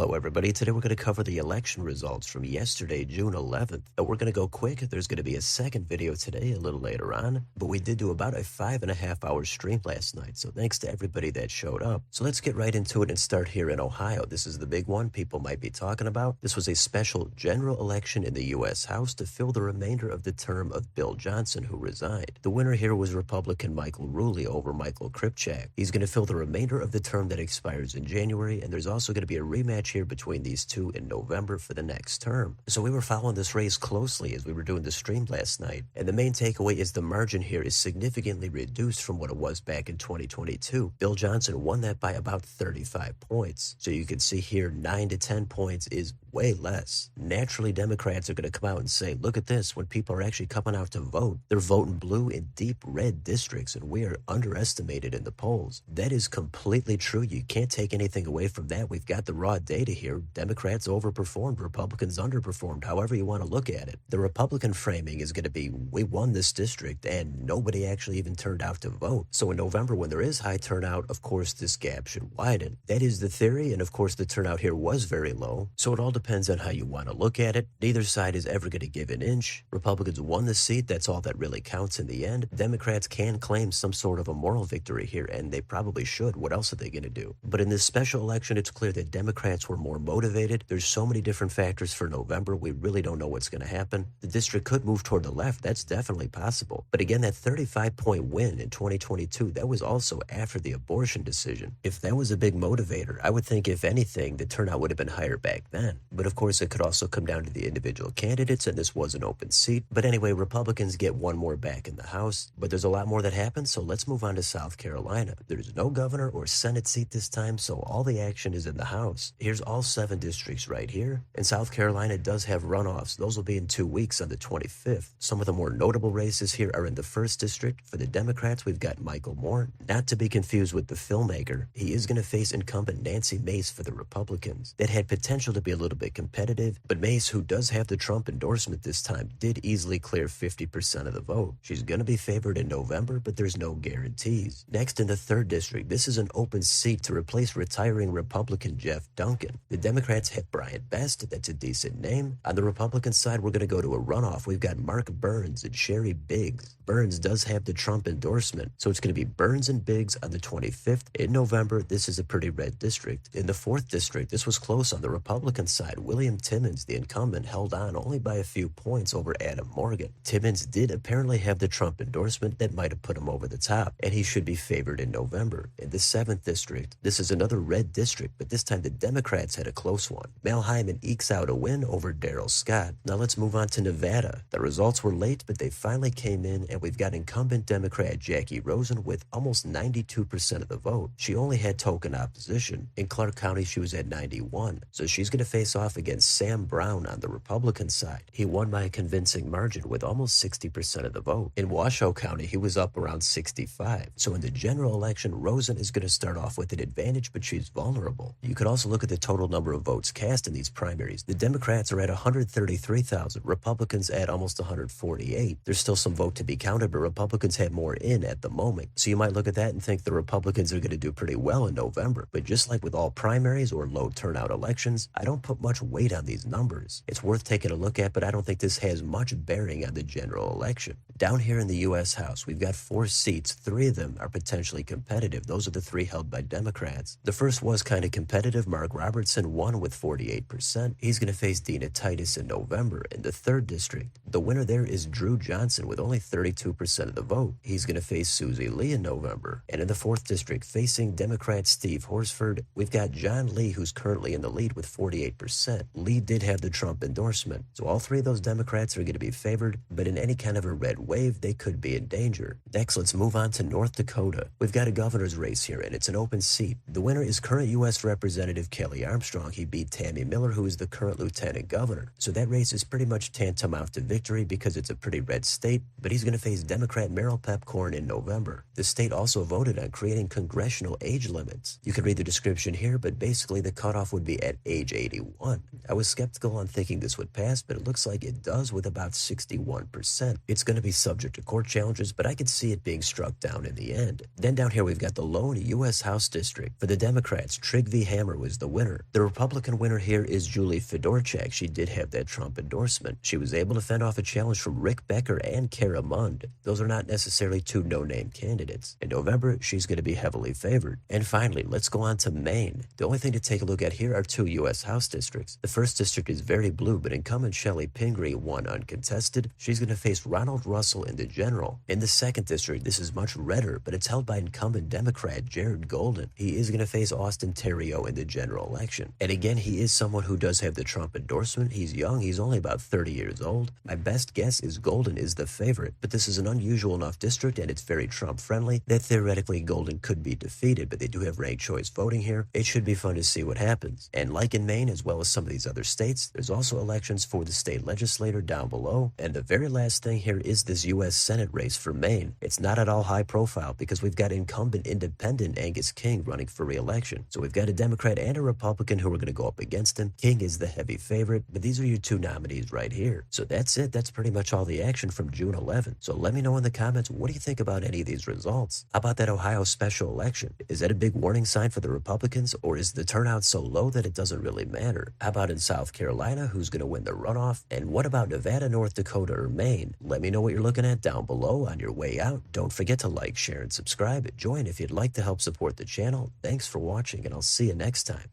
Hello, everybody. Today we're going to cover the election results from yesterday, June 11th. We're going to go quick. There's going to be a second video today, a little later on, but we did do about a 5.5-hour stream last night, so thanks to everybody that showed up. So let's get right into it and start here in Ohio. This is the big one people might be talking about. This was a special general election in the U.S. House to fill the remainder of the term of Bill Johnson, who resigned. The winner here was Republican Michael Rulli over Michael Kripchak. He's going to fill the remainder of the term that expires in January, and there's also going to be a rematch here between these two in November for the next term. So we were following this race closely as we were doing the stream last night, and the main takeaway is the margin here is significantly reduced from what it was back in 2022. Bill Johnson won that by about 35 points. So you can see here 9 to 10 points is way less. Naturally, Democrats are going to come out and say, look at this, when people are actually coming out to vote, they're voting blue in deep red districts, and we are underestimated in the polls. That is completely true. You can't take anything away from that. We've got the raw data here. Democrats overperformed, Republicans underperformed, however you want to look at it. The Republican framing is going to be, we won this district and nobody actually even turned out to vote. So in November, when there is high turnout, of course, this gap should widen. That is the theory, and of course, the turnout here was very low. So it all depends on how you want to look at it. Neither side is ever going to give an inch. Republicans won the seat. That's all that really counts in the end. Democrats can claim some sort of a moral victory here, and they probably should. What else are they going to do? But in this special election, it's clear that Democrats were more motivated. There's so many different factors for November. We really don't know what's going to happen. The district could move toward the left. That's definitely possible. But again, that 35-point win in 2022, that was also after the abortion decision. If that was a big motivator, I would think, if anything, the turnout would have been higher back then. But of course, it could also come down to the individual candidates, and this was an open seat. But anyway, Republicans get one more back in the House. But there's a lot more that happens, so let's move on to South Carolina. There's no governor or Senate seat this time, so all the action is in the House. Here's all 7 districts right here. And South Carolina does have runoffs. Those will be in 2 weeks on the 25th. Some of the more notable races here are in the 1st district. For the Democrats, we've got Michael Moore, not to be confused with the filmmaker. He is going to face incumbent Nancy Mace for the Republicans. That had potential to be a little bit competitive, but Mace, who does have the Trump endorsement this time, did easily clear 50% of the vote. She's going to be favored in November, but there's no guarantees. Next, in the 3rd district, this is an open seat to replace retiring Republican Jeff Duncan. The Democrats have Brian Best. That's a decent name. On the Republican side, we're going to go to a runoff. We've got Mark Burns and Sherry Biggs. Burns does have the Trump endorsement, so it's going to be Burns and Biggs on the 25th. In November, this is a pretty red district. In the 4th district, this was close on the Republican side. William Timmons, the incumbent, held on only by a few points over Adam Morgan. Timmons did apparently have the Trump endorsement that might have put him over the top, and he should be favored in November. In the 7th district, this is another red district, but this time the Democrats had a close one. Mel Hyman ekes out a win over Darrell Scott. Now let's move on to Nevada. The results were late, but they finally came in, and we've got incumbent Democrat Jackie Rosen with almost 92% of the vote. She only had token opposition. In Clark County, she was at 91. So she's going to face off against Sam Brown on the Republican side. He won by a convincing margin with almost 60% of the vote. In Washoe County, he was up around 65. So in the general election, Rosen is going to start off with an advantage, but she's vulnerable. You could also look at the total number of votes cast in these primaries. The Democrats are at 133,000, Republicans at almost 148. There's still some vote to be counted, but Republicans have more in at the moment. So you might look at that and think the Republicans are going to do pretty well in November. But just like with all primaries or low turnout elections, I don't put much weight on these numbers. It's worth taking a look at, but I don't think this has much bearing on the general election. Down here in the U.S. House, we've got 4 seats. 3 of them are potentially competitive. Those are the 3 held by Democrats. The first was kind of competitive. Mark Robertson won with 48%. He's going to face Dina Titus in November. In the 3rd district, the winner there is Drew Johnson with only 32% of the vote. He's going to face Susie Lee in November. And in the 4th district, facing Democrat Steve Horsford, we've got John Lee, who's currently in the lead with 48%. Lee did have the Trump endorsement. So all 3 of those Democrats are going to be favored, but in any kind of a red wave, they could be in danger. Next, let's move on to North Dakota. We've got a governor's race here, and it's an open seat. The winner is current U.S. Representative Kelly Armstrong. He beat Tammy Miller, who is the current lieutenant governor. So that race is pretty much tantamount to victory because it's a pretty red state, but he's going to face Democrat Merrill Pepcorn in November. The state also voted on creating congressional age limits. You can read the description here, but basically the cutoff would be at age 81. won. I was skeptical on thinking this would pass, but it looks like it does with about 61%. It's going to be subject to court challenges, but I could see it being struck down in the end. Then down here we've got the lone U.S. House district. For the Democrats, Trigg v. Hammer was the winner. The Republican winner here is Julie Fedorchak. She did have that Trump endorsement. She was able to fend off a challenge from Rick Becker and Kara Mund. Those are not necessarily two no-name candidates. In November, she's going to be heavily favored. And finally, let's go on to Maine. The only thing to take a look at here are two U.S. House districts. The first district is very blue, but incumbent Shelley Pingree won uncontested. She's going to face Ronald Russell in the general. In the second district, this is much redder, but it's held by incumbent Democrat Jared Golden. He is going to face Austin Theriault in the general election. And again, he is someone who does have the Trump endorsement. He's young. He's only about 30 years old. My best guess is Golden is the favorite, but this is an unusual enough district and it's very Trump-friendly that theoretically Golden could be defeated, but they do have ranked choice voting here. It should be fun to see what happens. And like in Maine, as well as some of these other states, there's also elections for the state legislature down below. And the very last thing here is this U.S. Senate race for Maine. It's not at all high profile because we've got incumbent independent Angus King running for re-election. So we've got a Democrat and a Republican who are going to go up against him. King is the heavy favorite, but these are your two nominees right here. So that's it. That's pretty much all the action from June 11th. So let me know in the comments, what do you think about any of these results? How about that Ohio special election? Is that a big warning sign for the Republicans, or is the turnout so low that it doesn't really matter? How about in South Carolina, who's going to win the runoff? And what about Nevada, North Dakota, or Maine? Let me know what you're looking at down below on your way out. Don't forget to like, share, and subscribe. Join if you'd like to help support the channel. Thanks for watching, and I'll see you next time.